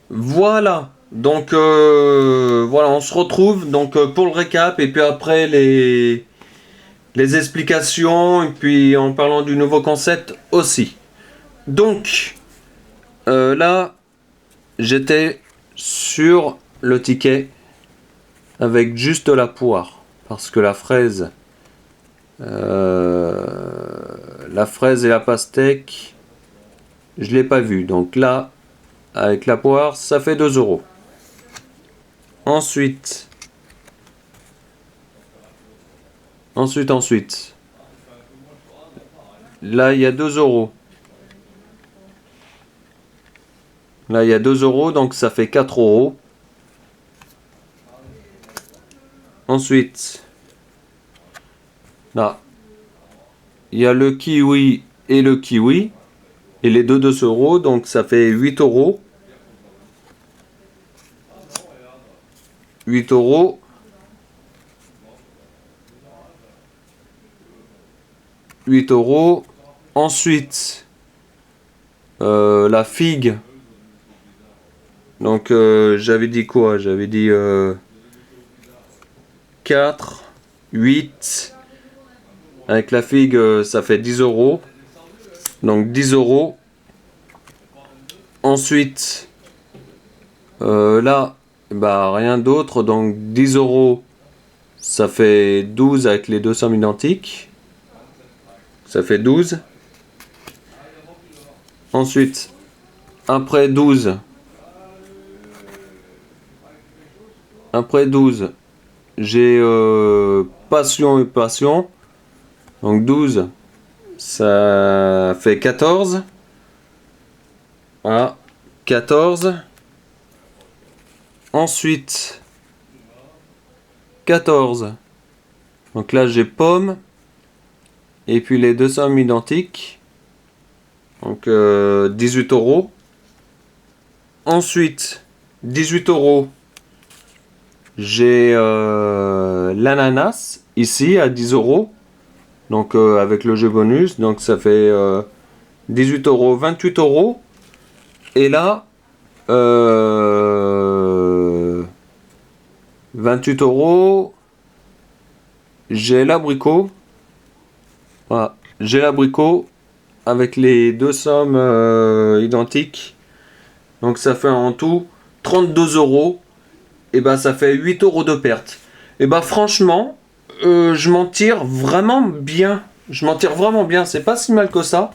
Voilà. Donc voilà, on se retrouve donc pour le récap et puis après les explications et puis en parlant du nouveau concept aussi. Donc là, j'étais sur le ticket avec juste la poire parce que euh, la fraise et la pastèque, je l'ai pas vu. Donc là, avec la poire, ça fait 2 euros. Ensuite, ensuite. Là, il y a 2 euros. Là, il y a 2 euros, donc ça fait 4 euros. Ensuite, là, il y a le kiwi et le kiwi. Et les deux 2 euros, donc ça fait 8 euros. 8 euros. 8 euros. Ensuite, la figue. Donc, j'avais dit quoi? J'avais dit 4, 8. Avec la figue, ça fait 10 euros. Donc, 10 euros. Ensuite, là, bah, rien d'autre. Donc, 10 euros, ça fait 12 avec les deux sommes identiques. Ça fait 12. Ensuite, après 12, j'ai passion et passion. Donc 12, ça fait 14. Voilà, 14. Ensuite, 14. Donc là, j'ai pomme. Et puis les deux sommes identiques. Donc 18 euros. Ensuite, 18 euros. J'ai l'ananas ici à 10 euros. Donc avec le jeu bonus. Donc ça fait 18 euros, 28 euros. Et là, 28 euros. J'ai l'abricot. Voilà. J'ai l'abricot avec les deux sommes identiques. Donc ça fait en tout 32 euros. Et bah ça fait 8 euros de perte. Et bah franchement, je m'en tire vraiment bien. C'est pas si mal que ça.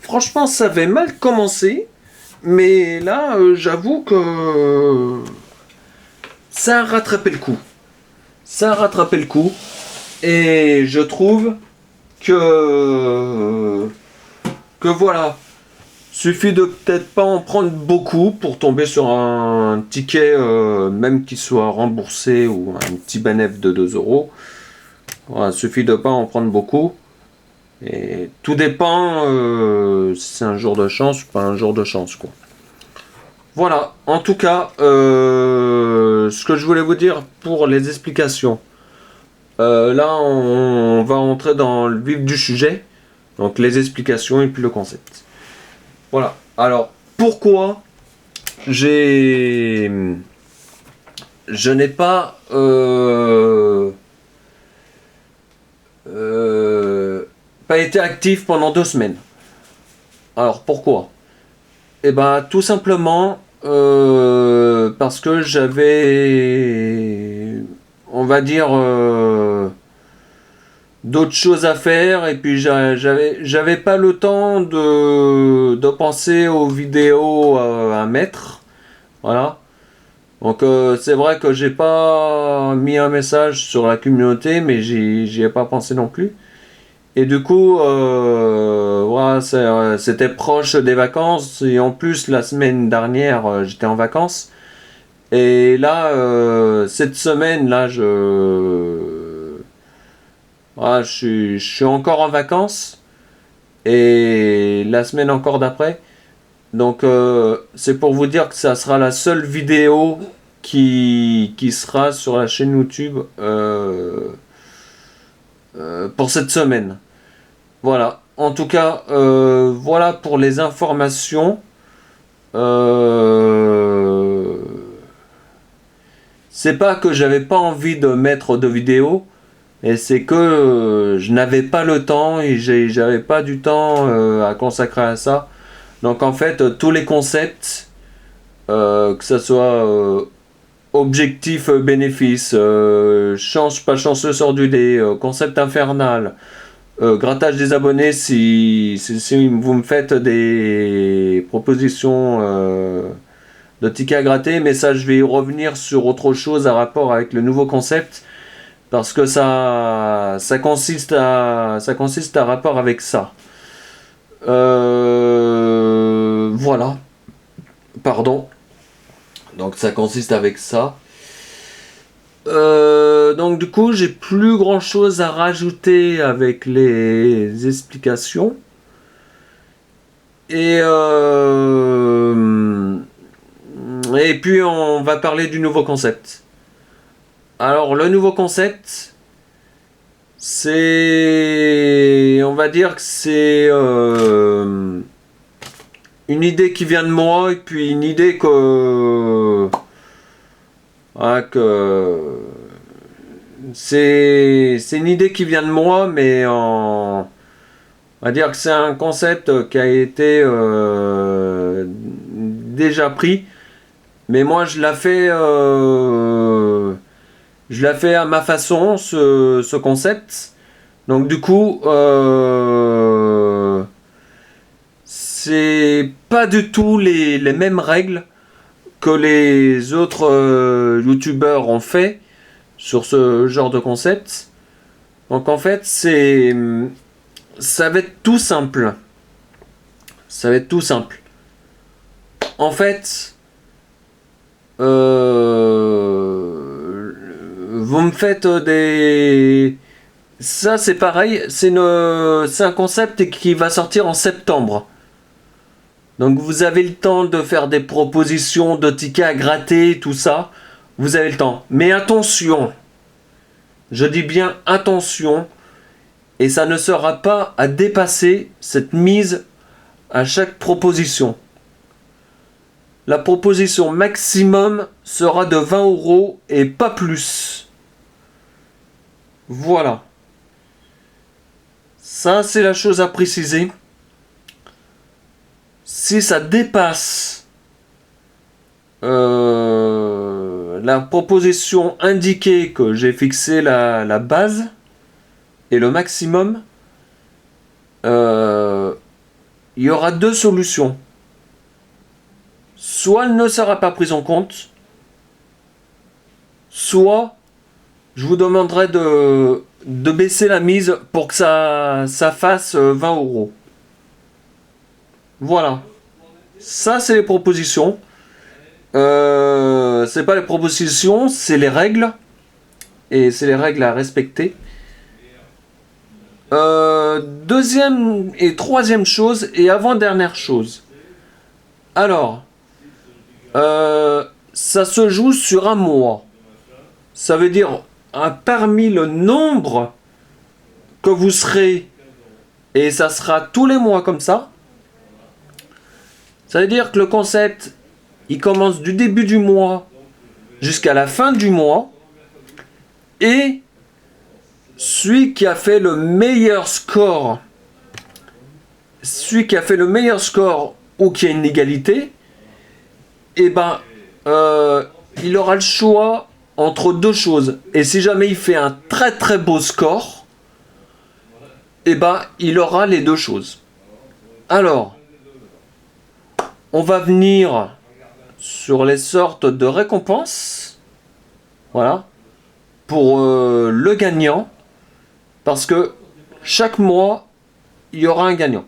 Franchement, ça avait mal commencé. Mais là, j'avoue que ça a rattrapé le coup. Et je trouve que voilà. Suffit de peut-être pas en prendre beaucoup pour tomber sur un ticket, même qu'il soit remboursé ou un petit bénéfice de 2 euros. Voilà, suffit de pas en prendre beaucoup. Et tout dépend si c'est un jour de chance ou pas un jour de chance, quoi. Voilà, en tout cas, ce que je voulais vous dire pour les explications. Là, on va entrer dans le vif du sujet. Donc les explications et puis le concept. Voilà. Alors, pourquoi je n'ai pas pas été actif pendant 2 semaines. Alors, pourquoi? Eh ben, tout simplement parce que j'avais, on va dire, d'autres choses à faire et puis j'avais pas le temps de penser aux vidéos à mettre. Voilà. Donc c'est vrai que j'ai pas mis un message sur la communauté, mais j'y ai pas pensé non plus. Et du coup, voilà, c'était proche des vacances et en plus la semaine dernière j'étais en vacances. Et là, cette semaine là, voilà, je suis encore en vacances et la semaine encore d'après. Donc c'est pour vous dire que ça sera la seule vidéo qui sera sur la chaîne YouTube pour cette semaine. Voilà. En tout cas, voilà pour les informations. c'est pas que j'avais pas envie de mettre de vidéos, et c'est que je n'avais pas le temps et j'avais pas du temps à consacrer à ça. Donc en fait, tous les concepts, que ce soit objectif bénéfice, chance pas chanceux sort du dé, concept infernal, grattage des abonnés si vous me faites des propositions de tickets à gratter, mais ça je vais y revenir sur autre chose à rapport avec le nouveau concept, parce que ça consiste à rapport avec ça. Voilà, pardon. Donc ça consiste avec ça. Donc du coup, j'ai plus grand chose à rajouter avec les explications. Et puis on va parler du nouveau concept. Alors le nouveau concept, on va dire que c'est une idée qui vient de moi, et puis une idée c'est une idée qui vient de moi, mais on va dire que c'est un concept qui a été déjà pris, mais moi je la fais à ma façon, ce concept. Donc du coup, c'est pas du tout les mêmes règles que les autres youtubeurs ont fait sur ce genre de concept. Donc en fait, ça va être tout simple. Ça va être tout simple. En fait, vous me faites des... Ça c'est pareil, c'est un concept qui va sortir en septembre. Donc vous avez le temps de faire des propositions de tickets à gratter, tout ça. Vous avez le temps. Mais attention, je dis bien attention, et ça ne sera pas à dépasser cette mise à chaque proposition. La proposition maximum sera de 20 € et pas plus. Voilà. Ça, c'est la chose à préciser. Si ça dépasse la proposition indiquée que j'ai fixé la base et le maximum, il y aura deux solutions. Soit elle ne sera pas prise en compte, soit je vous demanderai de baisser la mise pour que ça fasse 20 €. Voilà. Ça, c'est les propositions. C'est pas les propositions, c'est les règles. Et c'est les règles à respecter. Deuxième et troisième chose, et avant-dernière chose. Alors, ça se joue sur un mois. Ça veut dire, parmi le nombre que vous serez, et ça sera tous les mois comme ça, ça veut dire que le concept, il commence du début du mois jusqu'à la fin du mois, et celui qui a fait le meilleur score, ou qui a une égalité, il aura le choix entre deux choses. Et si jamais il fait un très très beau score, il aura les deux choses. Alors, on va venir sur les sortes de récompenses. Voilà. Pour le gagnant. Parce que chaque mois, il y aura un gagnant.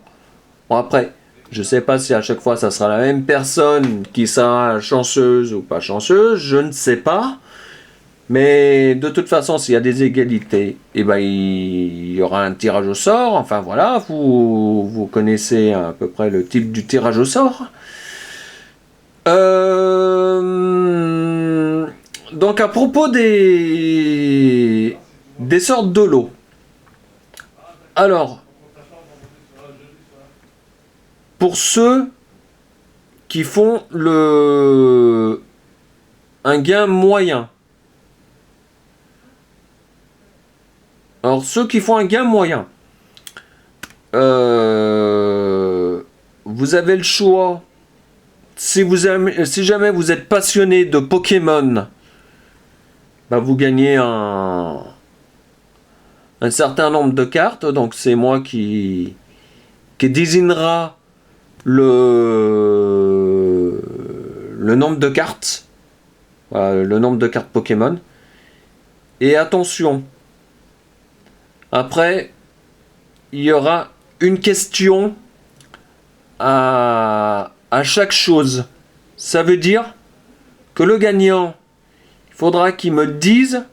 Bon, après, je ne sais pas si à chaque fois ça sera la même personne qui sera chanceuse ou pas chanceuse, je ne sais pas. Mais de toute façon, s'il y a des égalités, il y aura un tirage au sort. Enfin voilà, vous connaissez à peu près le type du tirage au sort. Donc à propos des sortes de lots. Alors, pour ceux qui font un gain moyen, Alors, ceux qui font un gain moyen, vous avez le choix. Si jamais vous êtes passionné de Pokémon, bah vous gagnez un certain nombre de cartes. Donc c'est moi qui désignera le nombre de cartes. Voilà, le nombre de cartes Pokémon. Et attention, après, il y aura une question à chaque chose. Ça veut dire que le gagnant, il faudra qu'il me dise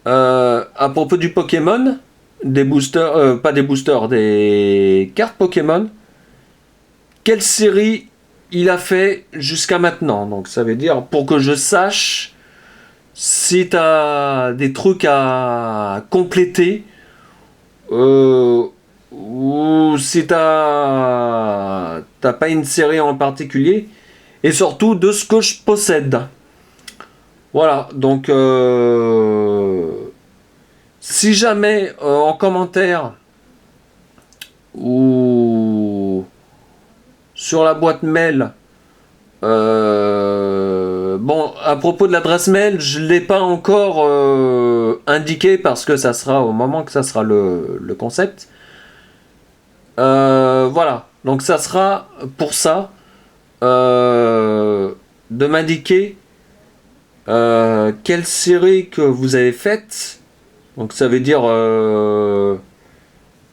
à propos du Pokémon, des boosters, pas des boosters, des cartes Pokémon, quelle série il a fait jusqu'à maintenant. Donc ça veut dire pour que je sache si tu as des trucs à compléter ou si t'as pas une série en particulier, et surtout de ce que je possède. Voilà, donc si jamais en commentaire ou sur la boîte mail, bon, à propos de l'adresse mail, je ne l'ai pas encore indiqué parce que ça sera au moment que ça sera le concept. Voilà, donc ça sera pour ça de m'indiquer quelle série que vous avez faite. Donc ça veut dire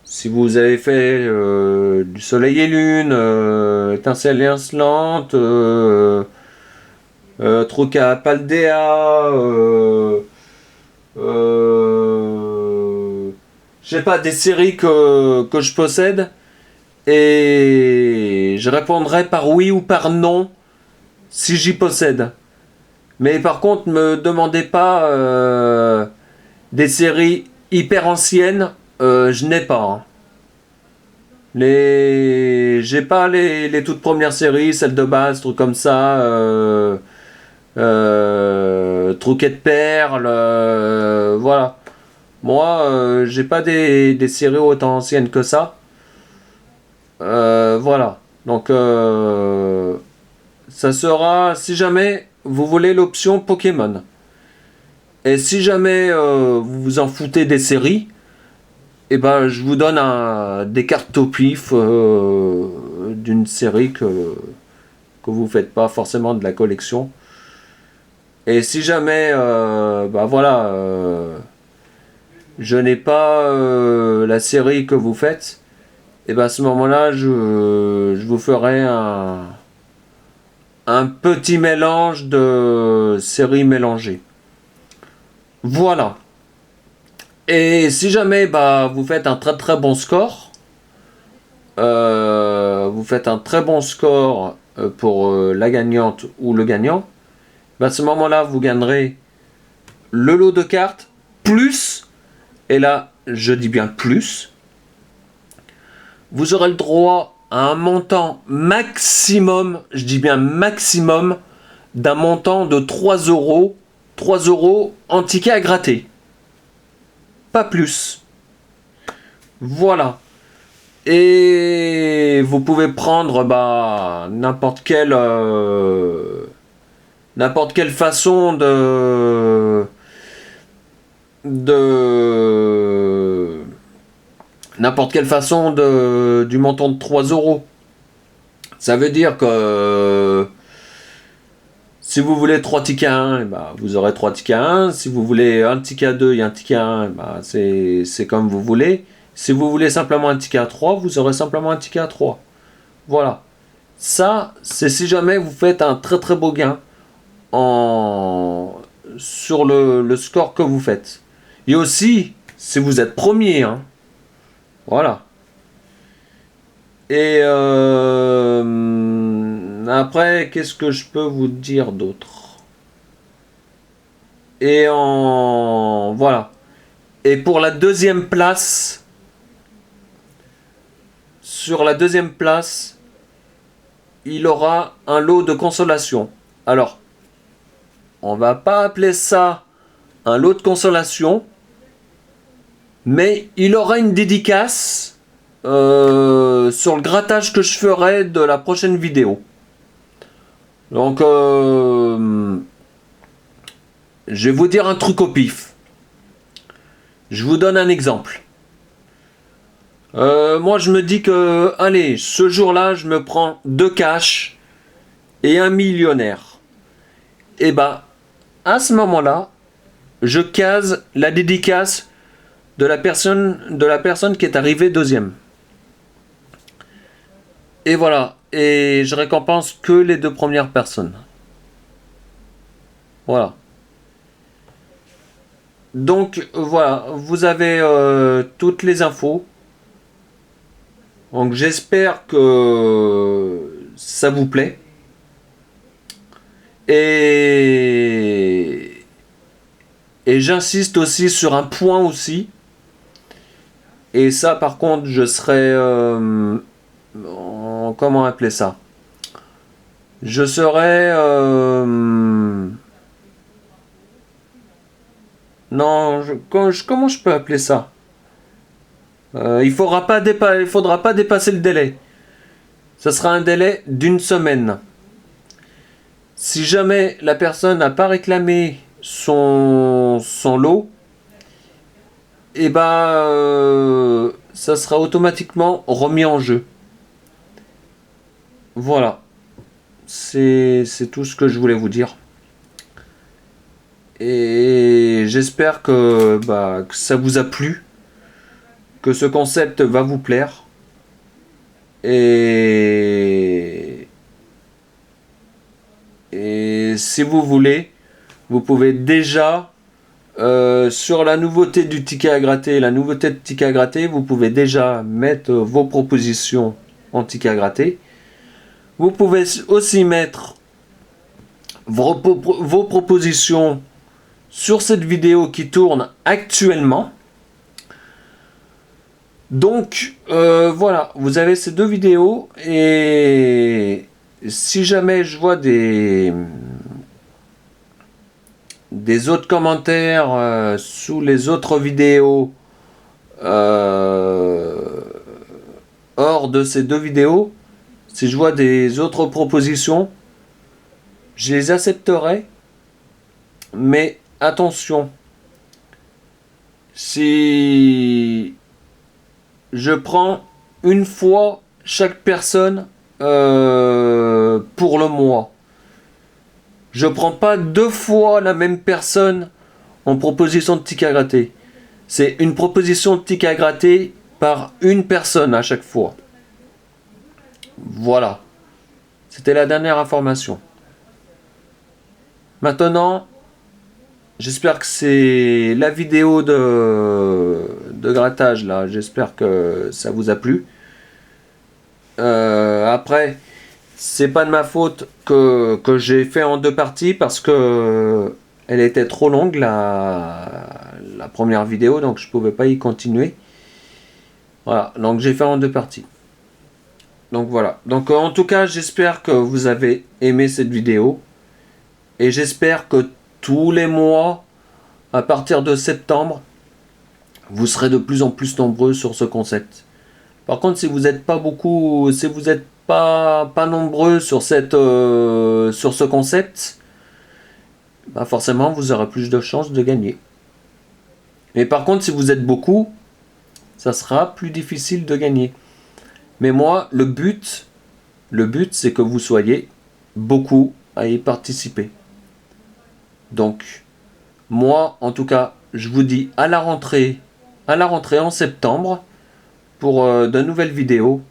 si vous avez fait du Soleil et Lune, Étincelle et Insolente, Troca Paldea, je sais pas, des séries que je possède, et je répondrai par oui ou par non si j'y possède. Mais par contre, me demandez pas des séries hyper anciennes, je n'ai pas. Hein. J'ai pas les toutes premières séries, celles de base, trucs comme ça, Trouquet de perles, voilà. Moi, j'ai pas des séries autant anciennes que ça. Voilà. Donc, ça sera, si jamais vous voulez l'option Pokémon. Et si jamais vous vous en foutez des séries, et ben je vous donne des cartes au pif d'une série que vous faites pas forcément de la collection. Et si jamais bah voilà je n'ai pas la série que vous faites, et ben à ce moment-là je vous ferai un petit mélange de séries mélangées. Voilà. Et si jamais bah, vous faites un très très bon score, pour la gagnante ou le gagnant, bah, à ce moment-là, vous gagnerez le lot de cartes, plus, et là, je dis bien plus, vous aurez le droit à un montant maximum, je dis bien maximum, d'un montant de 3 euros, 3 euros en ticket à gratter. Pas plus. Voilà. Et vous pouvez prendre bah, n'importe quelle façon du montant de 3 euros. Ça veut dire que si vous voulez 3 tickets à 1, bah, vous aurez 3 tickets à 1. Si vous voulez un ticket à 2 et un ticket à 1, bah, c'est comme vous voulez. Si vous voulez simplement un ticket à 3, vous aurez simplement un ticket à 3. Voilà. Ça, c'est si jamais vous faites un très très beau gain sur le score que vous faites. Et aussi, si vous êtes premier. Hein. Voilà. Et après, qu'est-ce que je peux vous dire d'autre? Et voilà. Et pour la deuxième place, sur la deuxième place, il aura un lot de consolation. Alors, on va pas appeler ça un lot de consolation, Mais il aura une dédicace sur le grattage que je ferai de la prochaine vidéo. Donc, je vais vous dire un truc au pif. Je vous donne un exemple. Moi, je me dis que, allez, ce jour-là, je me prends 2 cash et un millionnaire. Et ben, à ce moment-là, je case la dédicace de la personne qui est arrivée deuxième. Et voilà. Et je récompense que les 2 premières personnes. Voilà. Donc, voilà. Vous avez toutes les infos. Donc, j'espère que ça vous plaît. Et j'insiste aussi sur un point aussi. Et ça, par contre, je serai... comment appeler ça? Je serai... non, comment je peux appeler ça? Il faudra pas dépasser le délai. Ça sera un délai d'1 semaine. Si jamais la personne n'a pas réclamé son lot, et ben ça sera automatiquement remis en jeu. Voilà. C'est tout ce que je voulais vous dire. Et j'espère que ça vous a plu, que ce concept va vous plaire. Et si vous voulez, vous pouvez déjà sur la nouveauté du ticket à gratter, vous pouvez déjà mettre vos propositions en ticket à gratter. Vous pouvez aussi mettre vos propositions sur cette vidéo qui tourne actuellement. Donc voilà, vous avez ces 2 vidéos, et si jamais je vois des autres commentaires sous les autres vidéos hors de ces 2 vidéos, si je vois des autres propositions, je les accepterai. Mais attention, si je prends une fois chaque personne pour le mois, je prends pas 2 fois la même personne en proposition de ticket à gratter. C'est une proposition de ticket à gratter par une personne à chaque fois. Voilà. C'était la dernière information. Maintenant, j'espère que c'est la vidéo de grattage là. J'espère que ça vous a plu. Après, c'est pas de ma faute que j'ai fait en 2 parties, parce que elle était trop longue la première vidéo, donc je pouvais pas y continuer. Voilà, donc j'ai fait en 2 parties. Donc voilà. Donc en tout cas, j'espère que vous avez aimé cette vidéo, et j'espère que tous les mois, à partir de septembre, vous serez de plus en plus nombreux sur ce concept. Par contre, si vous n'êtes pas beaucoup, si vous n'êtes pas nombreux sur ce concept, forcément vous aurez plus de chances de gagner. Mais par contre, si vous êtes beaucoup, ça sera plus difficile de gagner. Mais moi, le but c'est que vous soyez beaucoup à y participer. Donc, moi, en tout cas, je vous dis à la rentrée en septembre, pour de nouvelles vidéos.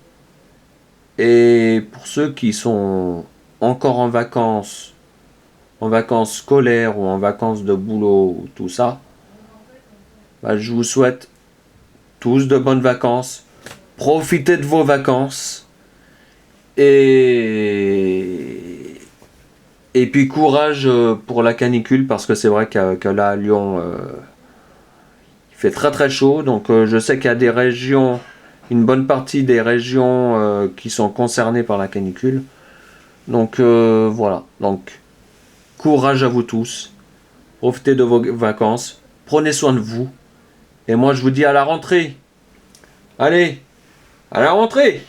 Et pour ceux qui sont encore en vacances scolaires ou en vacances de boulot ou tout ça, je vous souhaite tous de bonnes vacances. Profitez de vos vacances, et puis courage pour la canicule, parce que c'est vrai que là à Lyon il fait très très chaud. Donc je sais qu'il y a des régions, une bonne partie des régions qui sont concernées par la canicule. Donc voilà, donc courage à vous tous, profitez de vos vacances, prenez soin de vous, Et moi, je vous dis à la rentrée. Allez, à la rentrée!